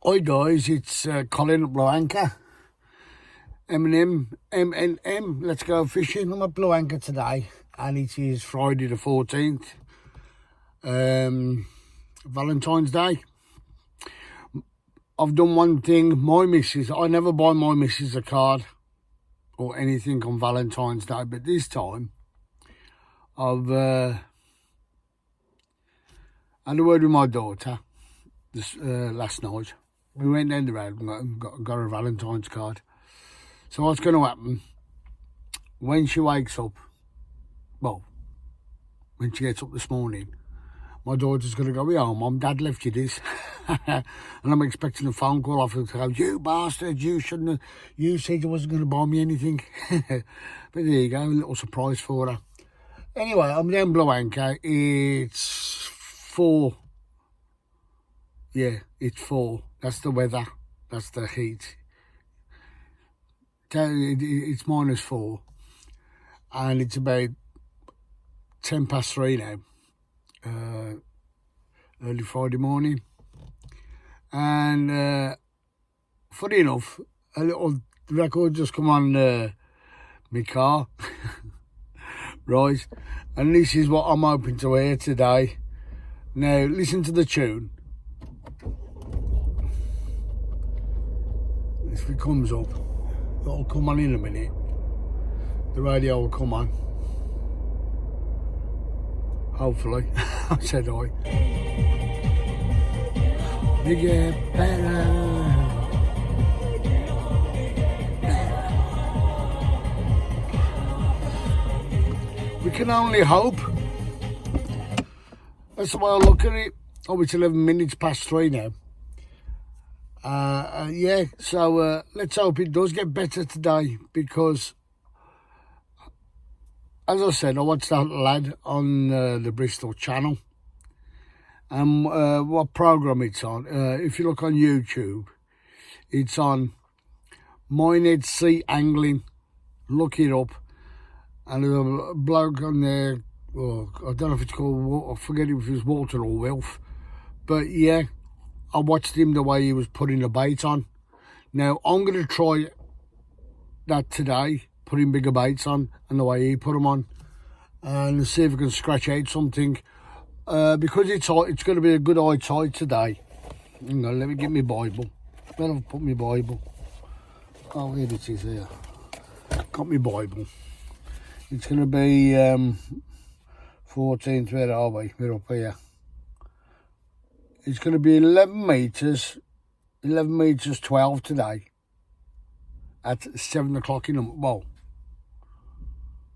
Hi guys, it's Colin at Blue Anchor. M&M. Let's go fishing. I'm at Blue Anchor today, and it is Friday the 14th, Valentine's Day. I've done one thing. I never buy my missus a card or anything on Valentine's Day, but this time I've had a word with my daughter last night. We went down the road and got a Valentine's card. So what's going to happen when she wakes up? Well, when she gets up this morning, my daughter's going to go, "Yeah, Mum, Dad left you this," and I'm expecting a phone call off her to go, "You bastard! You shouldn't have. You said you wasn't going to buy me anything." But there you go, a little surprise for her. Anyway, I'm down Blue Anchor. It's 4. Yeah, it's 4. That's the weather. That's the heat. It's -4. And it's about 3:10 now. Early Friday morning. And funny enough, a little record just come on my car. Right. And this is what I'm hoping to hear today. Now, listen to the tune. If it comes up, it'll come on in a minute. The radio will come on. Hopefully. I said I. You get better. We can only hope. That's the way I look at it. Oh, it's 11 minutes past 3 now. Yeah, so let's hope it does get better today, because, as I said, I watched that lad on the Bristol channel, and what programme it's on. If you look on YouTube, it's on Minehead Sea Angling. Look it up, and there's a bloke on there. Well, I don't know if it's called, I forget if it was Walter or Wilf, but yeah, I watched him the way he was putting the bait on. Now, I'm going to try that today, putting bigger baits on, and the way he put them on, and see if I can scratch out something. Because it's going to be a good high tide today. Hang on, let me get my Bible. Where have I put my Bible? Oh, here it is here. Got my Bible. It's going to be 14th, where are we? We're up here. It's going to be 11 metres 12 today at 7 o'clock in the morning. Well,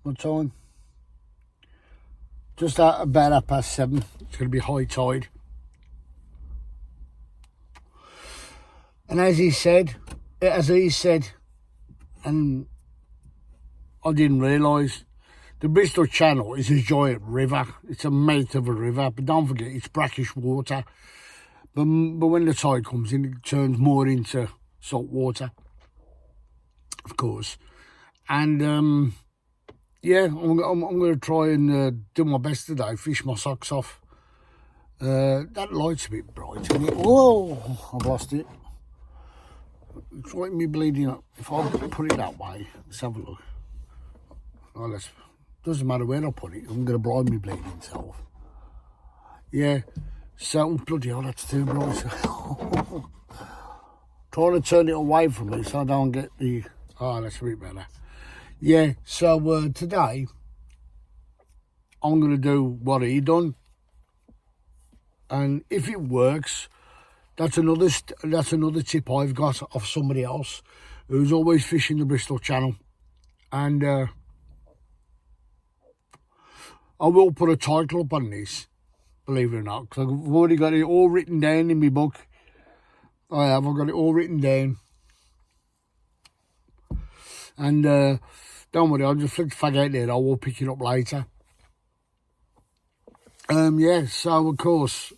what time? Just about 7:30. It's going to be high tide. And as he said, and I didn't realise, the Bristol Channel is a giant river. It's a mouth of a river, but don't forget, it's brackish water. But when the tide comes in, it turns more into salt water, of course. And yeah, I'm going to try and do my best today, fish my socks off. That light's a bit bright, isn't it? Whoa, I've lost it. It's like me bleeding up. If I put it that way, let's have a look. Oh, doesn't matter where I put it, I'm going to blind me bleeding self. Yeah. So, bloody hell, that's too bright. Trying to turn it away from me so I don't get the... Oh, that's a bit better. Yeah, so today, I'm going to do what he done. And if it works, that's another tip I've got off somebody else who's always fishing the Bristol Channel. And I will put a title up on this, believe it or not, because I've already got it all written down in my book. I've got it all written down. And don't worry, I'll just flick the fag out there. I will pick it up later. Yeah, so of course.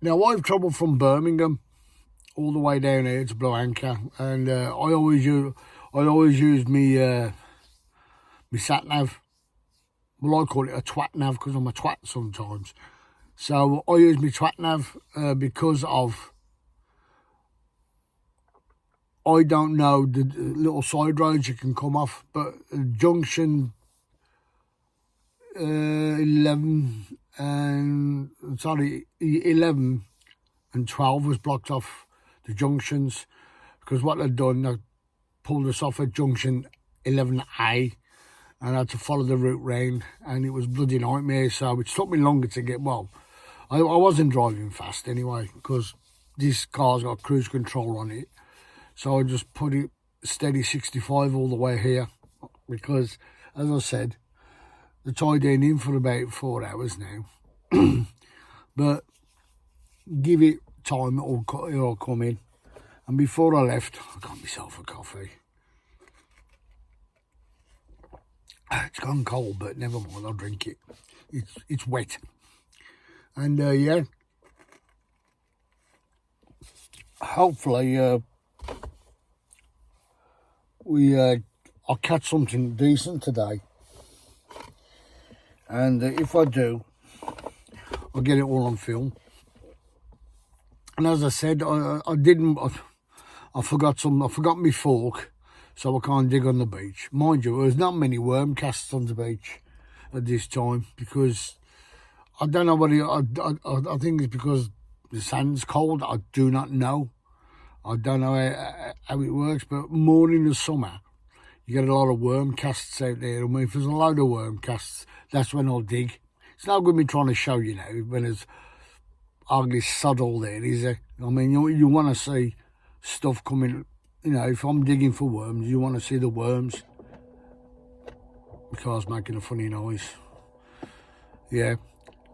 Now, I've travelled from Birmingham all the way down here to Blue Anchor, and I always use me sat nav. Well, I call it a twat nav because I'm a twat sometimes. So I use my twat nav because of I don't know the little side roads you can come off, but junction 11 and 11 and 12 was blocked off the junctions because what they'd done, they pulled us off at junction 11A and I had to follow the route round, and it was bloody nightmare. So it took me longer to get, well, I wasn't driving fast anyway because this car's got cruise control on it. So I just put it steady 65 all the way here because, as I said, the tied in for about 4 hours now. But give it time, it'll come in. And before I left, I got myself a coffee. It's gone cold, but never mind, I'll drink it. It's wet. And yeah, hopefully I'll catch something decent today. And if I do, I'll get it all on film. And as I said, I forgot my fork, so I can't dig on the beach. Mind you, there's not many worm casts on the beach at this time because I don't know what I think it's because the sand's cold. I do not know. I don't know how it works, but more in the summer, you get a lot of worm casts out there. I mean, if there's a load of worm casts, that's when I'll dig. It's not good me trying to show you now when there's ugly sod all there, is it? I mean, you want to see stuff coming. You know, if I'm digging for worms, you want to see the worms. The car's making a funny noise. Yeah.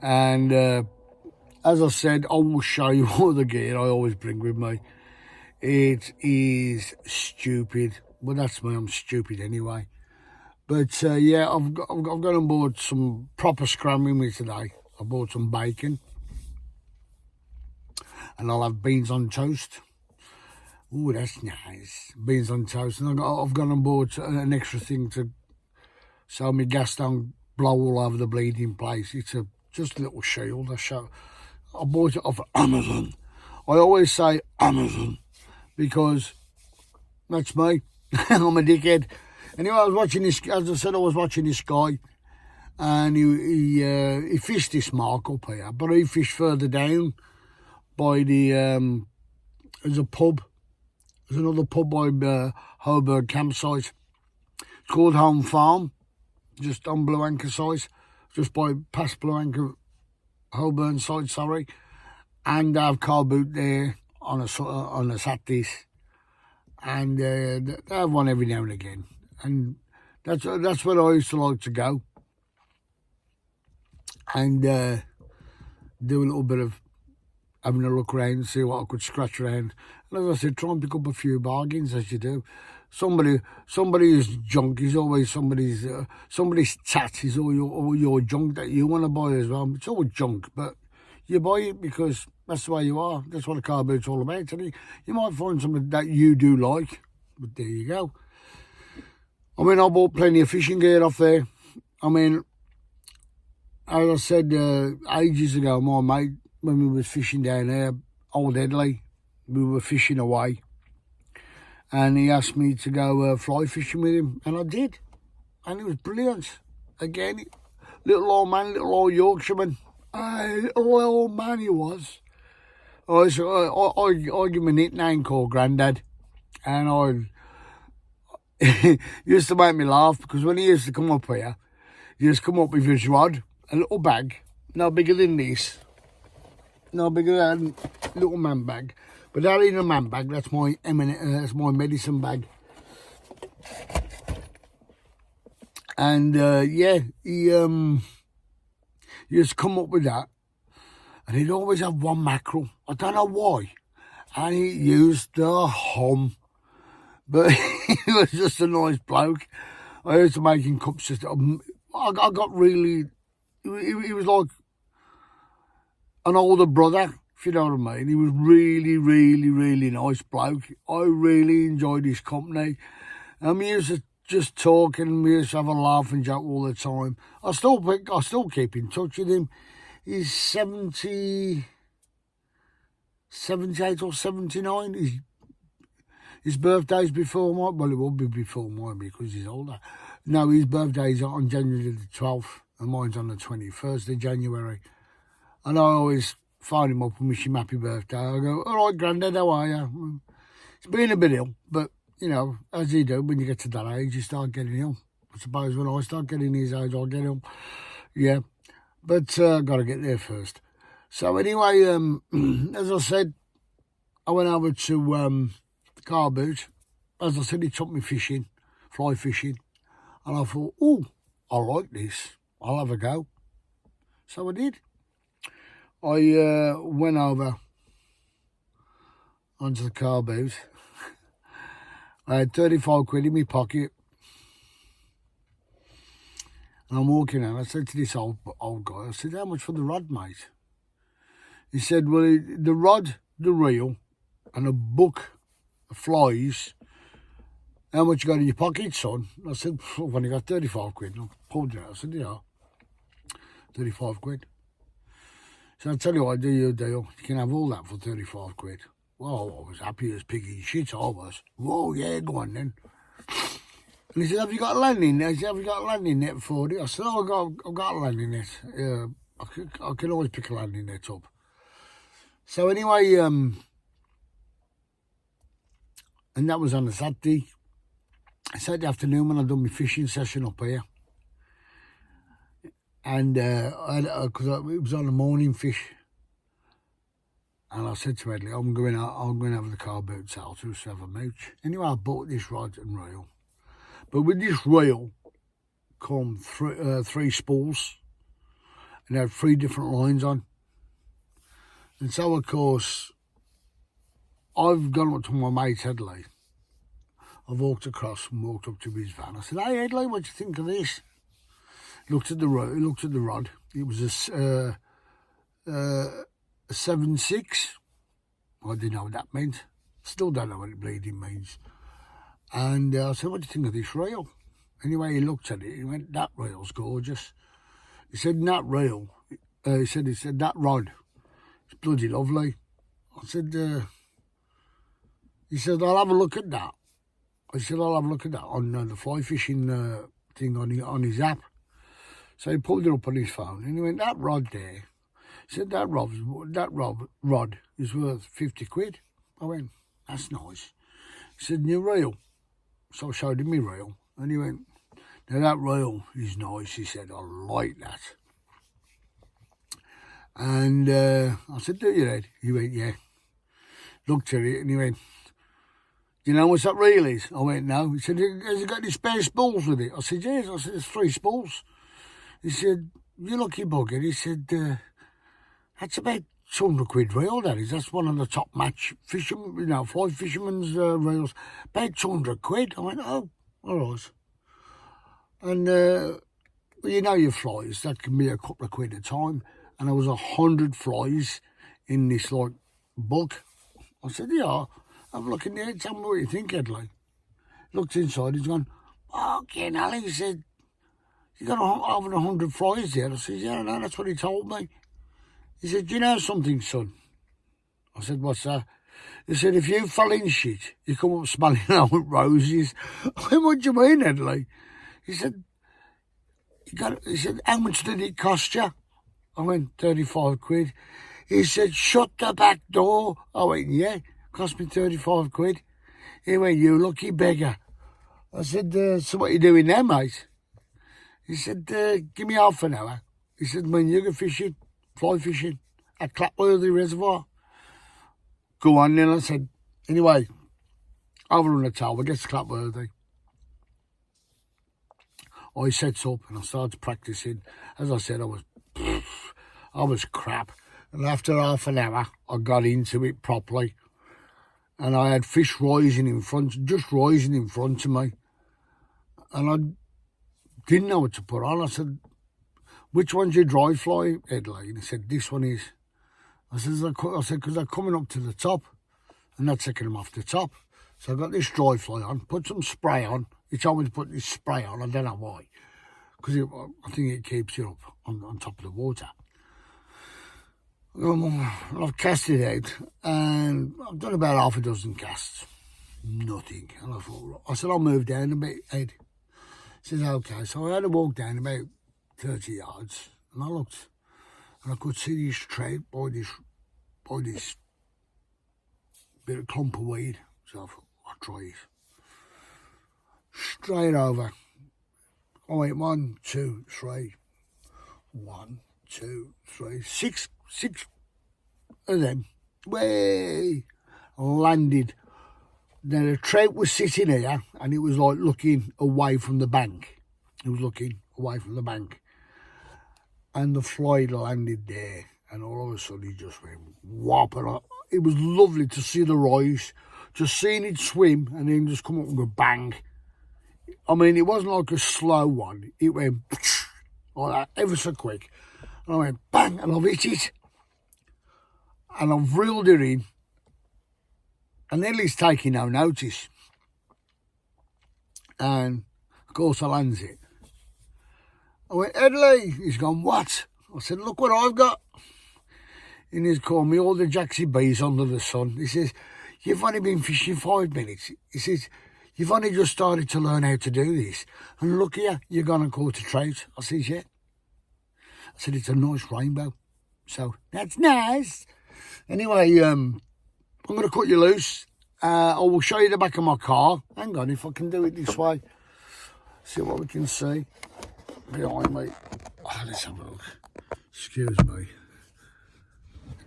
And as I said, I will show you all the gear I always bring with me. It is stupid. Well, that's me. I'm stupid anyway. But yeah, I've gone on board some proper scrambling with today. I bought some bacon. And I'll have beans on toast. Ooh, that's nice. Beans on toast. And I've gone on board an extra thing to so my gas don't blow all over the bleeding place. It's just a little shield. I bought it off Amazon. I always say Amazon because that's me. I'm a dickhead. Anyway, I was watching this, as I said, I was watching this guy, and he fished this mark up here, but he fished further down by the, there's a pub. There's another pub by Holberg campsite. It's called Home Farm, just on Blue Anchor site, just past Blue Anchor Holborn side, sorry. And I have car boot there on a Saturdays, and they have one every now and again. And that's where I used to like to go and do a little bit of having a look around and see what I could scratch around. And as I said, try and pick up a few bargains as you do. Somebody who's junk is always somebody's tat is all your junk that you want to buy as well. It's all junk, but you buy it because that's the way you are. That's what a car boot's all about. And you might find something that you do like, but there you go. I mean, I bought plenty of fishing gear off there. I mean, as I said ages ago, my mate, when we was fishing down there, Old Headley, we were fishing away. And he asked me to go fly fishing with him, and I did. And it was brilliant. Again, little old man, little old Yorkshireman. Little old man he was. I give him a nickname called Grandad. And he used to make me laugh because when he used to come up here, he used to come up with his rod, a little bag, no bigger than this, no bigger than a little man bag. But that ain't a man bag, that's my medicine bag. And yeah, he used to come up with that, and he'd always have one mackerel. I don't know why. And he used the hum. But he was just a nice bloke. I used to make him cups. I got really, he was like an older brother, if you know what I mean. He was really, really, really nice bloke. I really enjoyed his company. And we used to just talk and we used to have a laugh and joke all the time. I still keep in touch with him. He's 78 or 79. His birthday's before mine. Well, it will be before mine because he's older. No, his birthday's on January the 12th and mine's on the 21st of January. And I always phone him up and wish him happy birthday. I go, all right, Grandad, how are you? He's been a bit ill, but, you know, as you do, when you get to that age, you start getting ill. I suppose when I start getting his age, I'll get ill. Yeah, but got to get there first. So anyway, as I said, I went over to the car boot. As I said, he took me fishing, fly fishing. And I thought, oh, I like this. I'll have a go. So I did. I went over onto the car boot. I had 35 quid in my pocket. And I'm walking out. I said to this old guy, I said, how much for the rod, mate? He said, well, the rod, the reel, and a book of flies, how much you got in your pocket, son? I said, I've only got 35 quid. And I pulled it out. I said, yeah, 35 quid. So I'll tell you what, I do you a deal. You can have all that for 35 quid. Well, I was happy as piggy shit, I was. Whoa, yeah, go on then. And he said, have you got a landing net? I said, have you got a landing net for it? I said, oh, I've got a landing net. I can always pick a landing net up. So anyway, and that was on a Saturday. Saturday afternoon when I'd done my fishing session up here. And because it was on a morning fish. And I said to Edley, I'm going to have the car boots out to have a mooch. Anyway, I bought this rod and reel. But with this reel come three spools. And they had 3 different lines on. And so, of course, I've gone up to my mate Edley. I've walked across and walked up to his van. I said, hey, Edley, what do you think of this? He looked at the rod. It was a 7.6. I didn't know what that meant. Still don't know what it bleeding means. And I said, what do you think of this reel? Anyway, he looked at it. He went, that reel's gorgeous. He said, that reel. He said, that rod. It's bloody lovely. I said, he said, I'll have a look at that. I said, I'll have a look at that on the fly fishing thing on his app. So he pulled it up on his phone and he went, that rod there. He said, that rod is worth 50 quid. I went, that's nice. He said, new reel. So I showed him my reel and he went, now that reel is nice. He said, I like that. And I said, do you, Ed? He went, yeah. Looked at it and he went, do you know what that reel is? I went, no. He said, has it got any spare spools with it? I said, yes. I said, there's 3 spools. He said, you lucky bugger. He said, that's about 200 quid reel, that is. That's one of the top match fishermen, fly fishermen's reels. About 200 quid. I went, oh, all right. And, well, you know your flies, that can be a couple of quid a time. And there was 100 flies in this, book. I said, yeah, have a look in there. Tell me what you think, Edley. Looked inside, he's gone, okay, Nelly. He said, you got over 100 flies there. I said, yeah, no, that's what he told me. He said, do you know something, son? I said, what's that? He said, if you fell in shit, you come up smelling out with roses. I went, what do you mean, Edley? He said, how much did it cost you? I went, 35 quid. He said, shut the back door. I went, yeah, cost me 35 quid. He went, you lucky beggar. I said, so what are you doing there, mate? He said, give me half an hour. He said, when you go fishing, fly fishing at Clapworthy Reservoir. Go on then, I said. Anyway, over on the tower, gets to Clapworthy. I sets up and I started practising. As I said, I was crap. And after half an hour, I got into it properly. And I had fish rising in front of me. And I didn't know what to put on. I said, which one's your dry fly, Edley? And he said, this one is. I said, because they're coming up to the top and not taking them off the top. So I got this dry fly on, put some spray on. He told me to put this spray on, I don't know why. Because I think it keeps you up on top of the water. I've cast it out, and I've done about half a dozen casts. Nothing. And I said, I'll move down a bit, Ed. He says, okay. So I had to walk down about 30 yards, and I looked, and I could see this trout by this bit of clump of weed. So I thought, I'll try it. Straight over. I went 1, 2, 3. 1, 2, 3. Six of them. Way landed. Now the trout was sitting here, and it was like looking away from the bank. It was looking away from the bank, and the fly landed there, and all of a sudden he just went whop. And it was lovely to see the rise, just seeing it swim, and then just come up with a bang. I mean, it wasn't like a slow one. It went like that, ever so quick, and I went bang, and I've hit it, and I've reeled it in. And Ellie's taking no notice. And, of course, I lands it. I went, Edley. He's gone, what? I said, look what I've got. And he's called me all the Jacksy bees under the sun. He says, you've only been fishing 5 minutes. He says, you've only just started to learn how to do this. And look here, you're going to caught a trout. I says, yeah. I said, it's a nice rainbow. So, that's nice. Anyway, I'm going to cut you loose. I will show you the back of my car. Hang on, if I can do it this way. See what we can see behind me. Oh, let's have a look. Excuse me.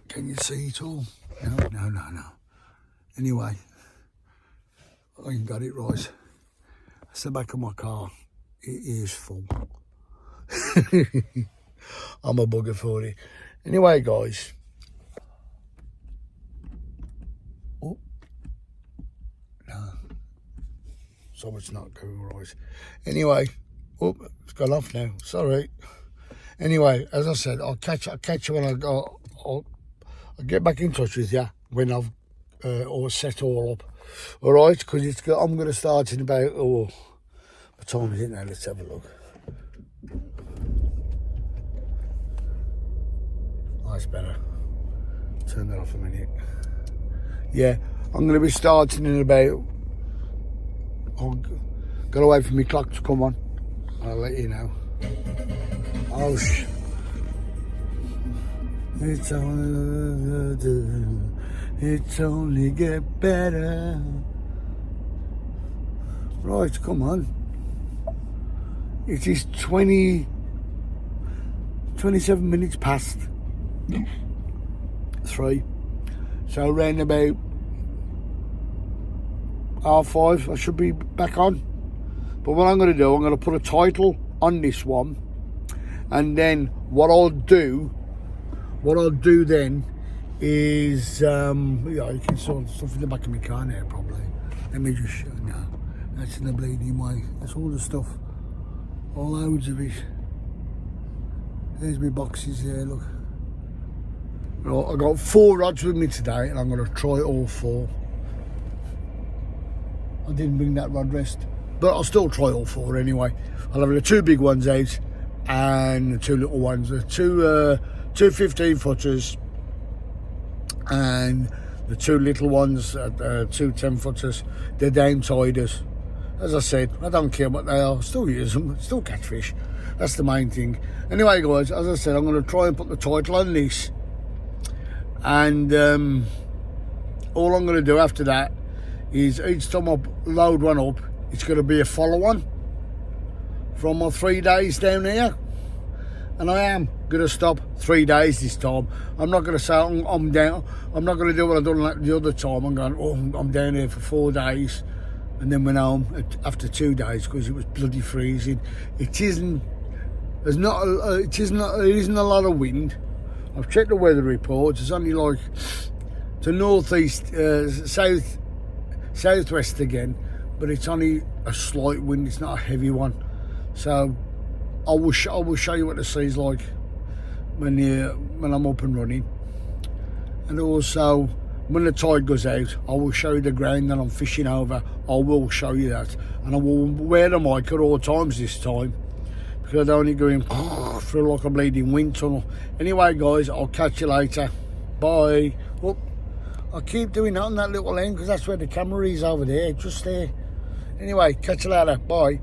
Can you see it all? No. Anyway, I ain't got it right. That's the back of my car. It is full. I'm a bugger for it. Anyway, guys. So it's not going right. Anyway, it's gone off now. Sorry. Anyway, as I said, I'll catch you when I'll get back in touch with you when I've all set all up. All right, because I'm going to start in about what time is it now? Let's have a look. Oh, it's better. Turn that off a minute. Yeah, I'm going to be starting in about. I'll gotta wait for my clock to come on. I'll let you know. Oh, it's only get better. Right, come on. It is 27 minutes past 3. So around about 5:30 I should be back on. But what I'm going to do, I'm going to put a title on this one, and then what I'll do then is yeah, you can saw stuff in the back of my car now probably. Let me just show you now. That's in the bleeding way. That's all the stuff. All loads of it. There's my boxes there, look. Right, I got 4 rods with me today, and I'm going to try all 4. I didn't bring that rod rest, but I'll still try all 4 anyway. I'll have the 2 big ones out and the 2 little ones, the two 15-footers and the 2 little ones, 2 10-footers. They're down tiders. As I said, I don't care what they are, still use them, still catch fish. That's the main thing. Anyway, guys, as I said, I'm going to try and put the title on this, and all I'm going to do after that is each time I load one up, it's going to be a follow-on from my 3 days down here. And I am going to stop 3 days this time. I'm not going to say I'm down. I'm not going to do what I've done like the other time. I'm going, I'm down here for 4 days, and then went home after 2 days because it was bloody freezing. It isn't a lot of wind. I've checked the weather reports. It's only like to northeast, southwest again, but it's only a slight wind. It's not a heavy one. So I will show you what the sea's like when I'm up and running, and also when the tide goes out, I will show you the ground that I'm fishing over. I will show you that, and I will wear the mic at all times this time because I don't want it going through like a bleeding wind tunnel. Anyway, guys, I'll catch you later. Bye. Oh, I keep doing that on that little end because that's where the camera is over there, just there. Anyway, catch you later. Bye.